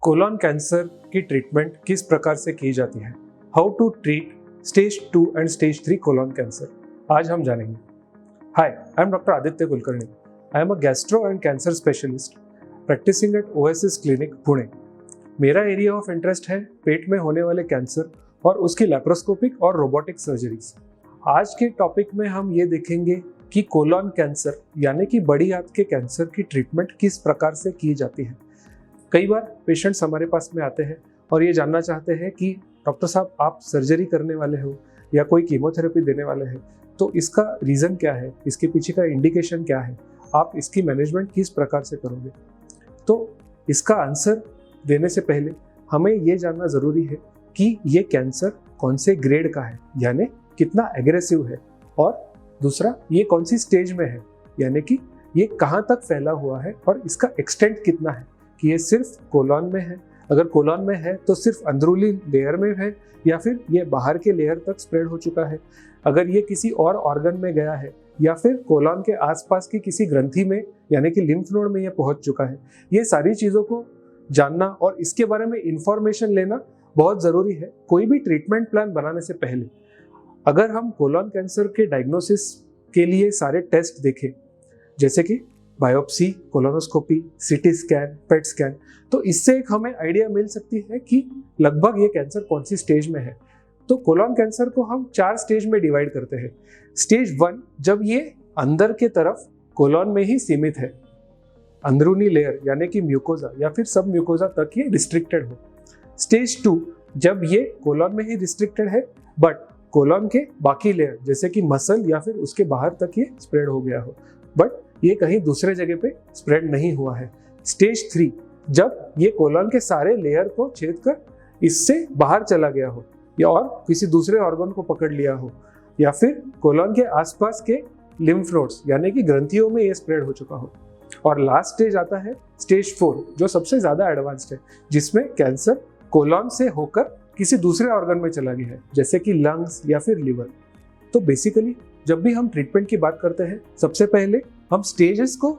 Colon cancer की treatment किस प्रकार से की जाती है, how to treat stage 2 and stage 3 colon cancer, आज हम जानेंगे। Hi, I am doctor Aditya Kulkarni. I am a gastro and cancer specialist practising at Oasis Clinic Pune. मेरा एरिया ऑफ इंटरेस्ट है पेट में होने वाले कैंसर और उसकी लैप्रोस्कोपिक और रोबोटिक सर्जरीज। आज के टॉपिक में हम ये देखेंगे कि कोलोन कैंसर यानी कि बड़ी आंत के कैंसर की ट्रीटमेंट किस प्रकार से की जाती है। कई बार पेशेंट्स हमारे पास में आते हैं और ये जानना चाहते हैं कि डॉक्टर साहब आप सर्जरी करने वाले हो या कोई कीमोथेरेपी देने वाले हैं, तो इसका रीज़न क्या है, इसके पीछे का इंडिकेशन क्या है, आप इसकी मैनेजमेंट किस प्रकार से करोगे। तो इसका आंसर देने से पहले हमें ये जानना ज़रूरी है कि ये कैंसर कौन से ग्रेड का है, यानी कितना एग्रेसिव है, और दूसरा ये कौन सी स्टेज में है, यानी कि ये कहाँ तक फैला हुआ है और इसका एक्सटेंट कितना है, कि ये सिर्फ कोलोन में है। अगर कोलोन में है तो सिर्फ अंदरूनी लेयर में है या फिर ये बाहर के लेयर तक स्प्रेड हो चुका है। अगर ये किसी और ऑर्गन में गया है या फिर कोलोन के आसपास की किसी ग्रंथि में यानी कि लिम्फ नोड में ये पहुंच चुका है। ये सारी चीज़ों को जानना और इसके बारे में इंफॉर्मेशन लेना बहुत ज़रूरी है कोई भी ट्रीटमेंट प्लान बनाने से पहले। अगर हम कोलोन कैंसर के डायग्नोसिस के लिए सारे टेस्ट देखें, जैसे कि biopsy, colonoscopy, CT scan, PET scan, तो इससे एक हमें आइडिया मिल सकती है कि लगभग ये कैंसर कौन सी स्टेज में है। तो कोलोन कैंसर को हम 4 स्टेज में डिवाइड करते हैं। स्टेज 1 जब ये अंदर के तरफ कोलोन में ही सीमित है, अंदरूनी लेयर यानी कि म्यूकोजा या फिर सब म्यूकोजा तक ये रिस्ट्रिक्टेड हो। स्टेज 2 जब ये कोलोन में ही रिस्ट्रिक्टेड है बट कोलोन के बाकी लेयर जैसे कि मसल या फिर उसके बाहर तक ये स्प्रेड हो गया हो, बट ये कहीं दूसरे जगह पे स्प्रेड नहीं हुआ है। स्टेज 3 जब ये कोलोन के सारे लेयर को छेद कर इससे बाहर चला गया हो या और किसी दूसरे ऑर्गन को पकड़ लिया हो, या फिर कोलोन के आसपास के लिम्फ नोड्स यानी कि ग्रंथियों में ये स्प्रेड हो चुका हो। और लास्ट स्टेज आता है स्टेज 4 जो सबसे ज़्यादा एडवांस्ड है, जिसमें कैंसर कोलोन से होकर किसी दूसरे ऑर्गन में चला गया है जैसे कि लंग्स या फिर लिवर। तो बेसिकली जब भी हम ट्रीटमेंट की बात करते हैं, सबसे पहले हम स्टेजेस को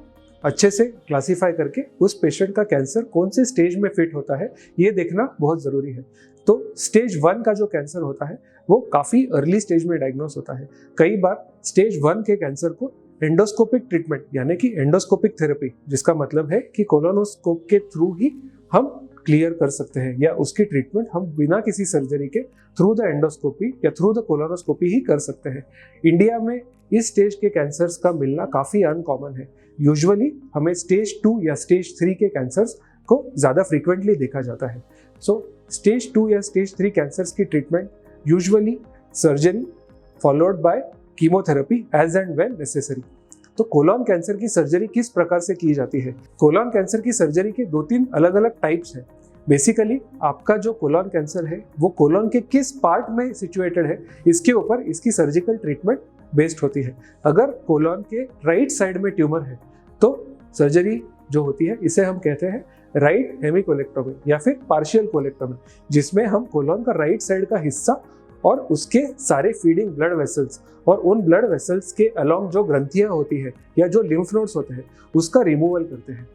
अच्छे से क्लासीफाई करके उस पेशेंट का कैंसर कौन से स्टेज में फिट होता है ये देखना बहुत ज़रूरी है। तो स्टेज 1 का जो कैंसर होता है वो काफ़ी अर्ली स्टेज में डायग्नोस होता है। कई बार स्टेज 1 के कैंसर को एंडोस्कोपिक ट्रीटमेंट यानी कि एंडोस्कोपिक थेरेपी, जिसका मतलब है कि कोलोनोस्कोप के थ्रू ही हम क्लियर कर सकते हैं, या उसकी ट्रीटमेंट हम बिना किसी सर्जरी के थ्रू द एंडोस्कोपी या थ्रू द कोलोनोस्कोपी ही कर सकते हैं। इंडिया में इस स्टेज के कैंसर्स का मिलना काफ़ी अनकॉमन है। यूजुअली हमें स्टेज 2 या स्टेज 3 के कैंसर्स को ज़्यादा फ्रीक्वेंटली देखा जाता है। सो स्टेज 2 या स्टेज 3 कैंसर्स की treatment usually surgery followed by chemotherapy as and when necessary. तो कोलोन कैंसर की सर्जरी किस प्रकार से की जाती है? कोलोन कैंसर की सर्जरी के 2-3 अलग अलग टाइप्स हैं। बेसिकली आपका जो कोलोन कैंसर है वो कोलोन के किस पार्ट में सिचुएटेड है, इसके ऊपर इसकी सर्जिकल ट्रीटमेंट बेस्ड होती है। अगर कोलोन के राइट साइड में ट्यूमर है तो सर्जरी जो होती है इसे हम कहते हैं राइट हेमिकोलेक्टोमी या फिर पार्शियल कोलेक्टोमी, जिसमें हम कोलोन का राइट साइड का हिस्सा और उसके सारे फीडिंग ब्लड वेसल्स और उन ब्लड वेसल्स के अलोंग जो ग्रंथियां होती है या जो लिम्फ नोड्स होते हैं उसका रिमूवल करते हैं।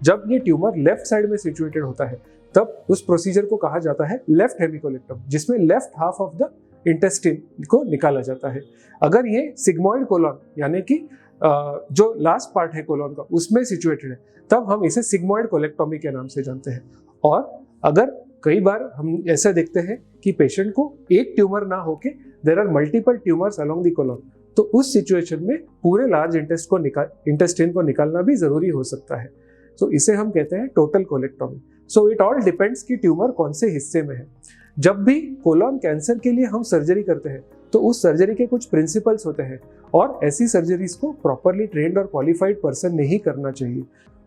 जब ये ट्यूमर लेफ्ट साइड में सिचुएटेड होता है तब उस प्रोसीजर को कहा जाता है लेफ्ट हेमिकोलेक्टोमी, जिसमें left half of the intestine को निकाला जाता है। अगर ये सिग्मोइड कोलोन यानी कि जो लास्ट पार्ट है कोलोन का उसमें सिचुएटेड है तब हम इसे सिग्मोइड कोलेक्टोमी के नाम से जानते हैं। और अगर कई बार हम ऐसा देखते हैं कि पेशेंट को एक ट्यूमर ना होके there are multiple tumours along the colon, तो उस सिचुएशन में पूरे लार्ज इंटेस्टिन को निकालना भी जरूरी हो सकता है। तो इसे हम कहते हैं total colectomy. So it all depends कि ट्यूमर कौन से हिस्से में है। जब भी कोलोन कैंसर के लिए हम सर्जरी करते हैं तो उस सर्जरी के कुछ प्रिंसिपल्स होते हैं और ऐसी सर्जरीज को प्रॉपरली ट्रेन्ड और क्वालिफाइड पर्सन ने ही करना चाहिए।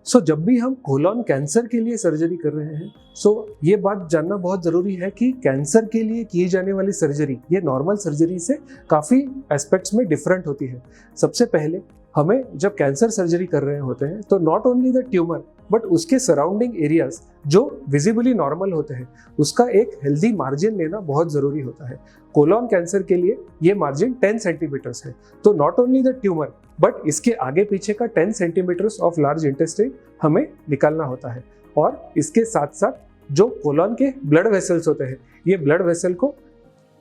सो जब भी हम कोलोन कैंसर के लिए सर्जरी कर रहे हैं, सो ये बात जानना बहुत ज़रूरी है कि कैंसर के लिए की जाने वाली सर्जरी ये नॉर्मल सर्जरी से काफ़ी एस्पेक्ट्स में डिफरेंट होती है। सबसे पहले हमें जब कैंसर सर्जरी कर रहे होते हैं तो not only the tumour but उसके सराउंडिंग एरियाज जो विजिबली नॉर्मल होते हैं उसका एक हेल्दी मार्जिन लेना बहुत ज़रूरी होता है। कोलोन कैंसर के लिए ये मार्जिन 10 सेंटीमीटर्स है। तो not only the tumour but इसके आगे पीछे का 10 सेंटीमीटर्स ऑफ लार्ज इंटेस्टाइन हमें निकालना होता है। और इसके साथ साथ जो कोलॉन के ब्लड वेसल्स होते हैं, ये ब्लड वेसल को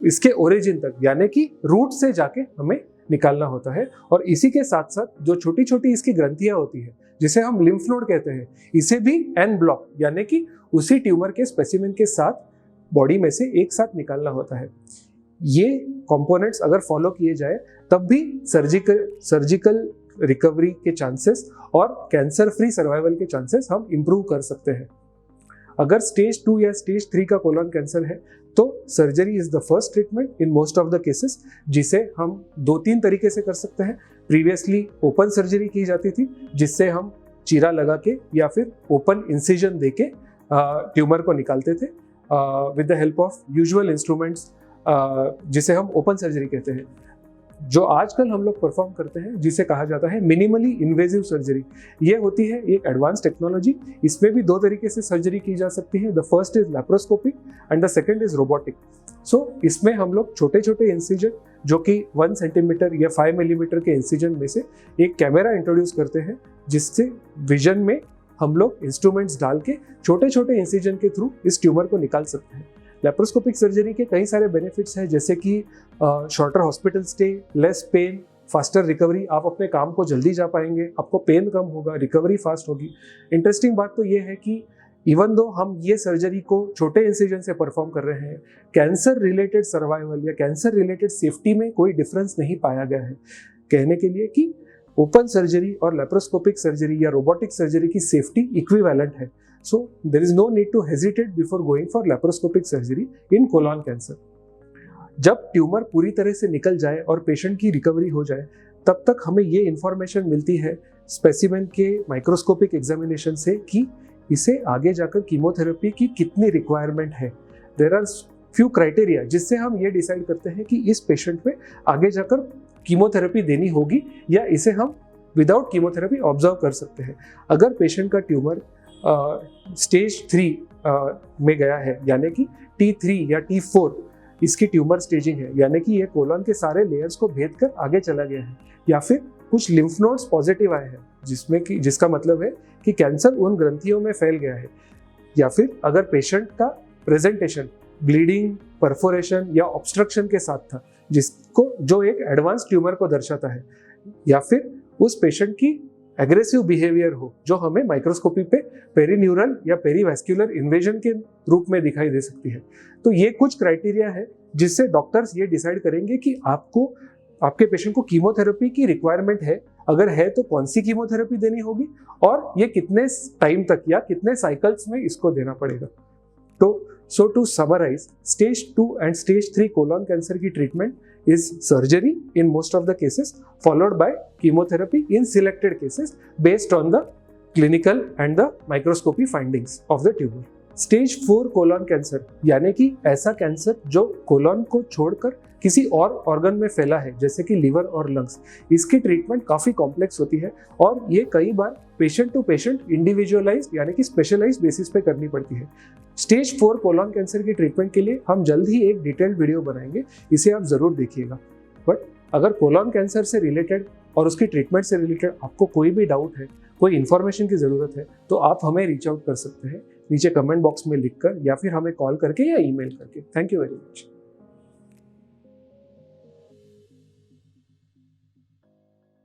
इसके ओरिजिन तक यानी कि रूट से जाके हमें निकालना होता है। और इसी के साथ साथ जो छोटी छोटी इसकी ग्रंथियां होती है जिसे हम लिम्फ नोड कहते हैं, इसे भी एन ब्लॉक यानी कि उसी ट्यूमर के स्पेसिमेन के साथ बॉडी में से एक साथ निकालना होता है। ये कंपोनेंट्स अगर फॉलो किए जाए तब भी सर्जिकल रिकवरी के चांसेस और कैंसर फ्री सर्वाइवल के चांसेस हम इंप्रूव कर सकते हैं। अगर स्टेज 2 या स्टेज 3 का कोलॉन कैंसर है तो surgery is the first treatment in most of the cases, जिसे हम 2-3 तरीके से कर सकते हैं। प्रीवियसली ओपन सर्जरी की जाती थी, जिससे हम चीरा लगा के या फिर ओपन इंसिजन देके ट्यूमर को निकालते थे with the help of usual instruments, जिसे हम ओपन सर्जरी कहते हैं। जो आजकल हम लोग परफॉर्म करते हैं जिसे कहा जाता है मिनिमली इन्वेजिव सर्जरी, ये होती है एक एडवांस टेक्नोलॉजी। इसमें भी 2 तरीके से सर्जरी की जा सकती है। The first is laparoscopic and the second is robotic. So इसमें हम लोग छोटे छोटे इंसिजन जो कि 1 सेंटीमीटर या 5 मिलीमीटर के इंसिजन में से एक कैमरा इंट्रोड्यूस करते हैं, जिससे विजन में हम लोग इंस्ट्रूमेंट्स डाल के छोटे छोटे इंसिजन के थ्रू इस ट्यूमर को निकाल सकते हैं। लैप्रोस्कोपिक सर्जरी के कई सारे बेनिफिट्स हैं, जैसे कि shorter hospital stay, less pain, faster recovery. आप अपने काम को जल्दी जा पाएंगे, आपको पेन कम होगा, रिकवरी फास्ट होगी। इंटरेस्टिंग बात तो ये है कि इवन दो हम ये सर्जरी को छोटे इंसिजन से परफॉर्म कर रहे हैं, कैंसर रिलेटेड सर्वाइवल या कैंसर रिलेटेड सेफ्टी में कोई डिफरेंस नहीं पाया गया है। कहने के लिए कि ओपन सर्जरी और लैप्रोस्कोपिक सर्जरी या रोबोटिक सर्जरी की सेफ्टी इक्विवेलेंट है। So there is no need to hesitate before going for laparoscopic surgery in colon cancer. जब ट्यूमर पूरी तरह से निकल जाए और पेशेंट की रिकवरी हो जाए, तब तक हमें ये इंफॉर्मेशन मिलती है स्पेसिमेन के माइक्रोस्कोपिक एग्जामिनेशन से कि इसे आगे जाकर कीमोथेरेपी की कितनी रिक्वायरमेंट है। देयर आर फ्यू क्राइटेरिया जिससे हम ये डिसाइड करते हैं कि इस पेशेंट में आगे जाकर कीमोथेरेपी देनी होगी या इसे हम विदाउट कीमोथेरेपी ऑब्जर्व कर सकते हैं। अगर पेशेंट का ट्यूमर स्टेज 3 में गया है, यानी कि T3 या T4 इसकी ट्यूमर स्टेजिंग है, यानी कि ये कोलन के सारे लेयर्स को भेद कर आगे चला गया है, या फिर कुछ लिम्फ नोड्स पॉजिटिव आए हैं जिसका मतलब है कि कैंसर उन ग्रंथियों में फैल गया है, या फिर अगर पेशेंट का प्रेजेंटेशन ब्लीडिंग, परफोरेशन या ऑब्स्ट्रक्शन के साथ था, जो एक एडवांस ट्यूमर को दर्शाता है, या फिर उस पेशेंट की एग्रेसिव बिहेवियर हो जो हमें माइक्रोस्कोपी पे पेरीन्यूरल या पेरीवैस्कुलर इन्वेजन के रूप में दिखाई दे सकती है। तो ये कुछ क्राइटेरिया है जिससे डॉक्टर्स ये डिसाइड करेंगे कि आपके पेशेंट को कीमोथेरेपी की रिक्वायरमेंट है, अगर है तो कौन सी कीमोथेरेपी देनी होगी और ये कितने टाइम तक या कितने साइकिल्स में इसको देना पड़ेगा। So to summarize, stage 2 and stage 3 colon cancer की treatment is surgery in most of the cases, followed by chemotherapy in selected cases based on the clinical and the microscopy findings of the tumor. Stage 4 colon cancer यानी कि ऐसा cancer जो colon को छोड़कर किसी और organ में फैला है, जैसे कि लिवर और लंग्स। इसकी ट्रीटमेंट काफ़ी कॉम्प्लेक्स होती है और ये कई बार पेशेंट टू पेशेंट इंडिविजुअलाइज यानी कि स्पेशलाइज बेसिस पे करनी पड़ती है। स्टेज 4 कोलन कैंसर की ट्रीटमेंट के लिए हम जल्द ही एक डिटेल्ड वीडियो बनाएंगे, इसे आप ज़रूर देखिएगा। बट अगर कोलन कैंसर से रिलेटेड और उसकी ट्रीटमेंट से रिलेटेड आपको कोई भी डाउट है, कोई इन्फॉर्मेशन की ज़रूरत है, तो आप हमें रीच आउट कर सकते हैं नीचे कमेंट बॉक्स में लिखकर या फिर हमें कॉल करके या ईमेल करके। Thank you very much.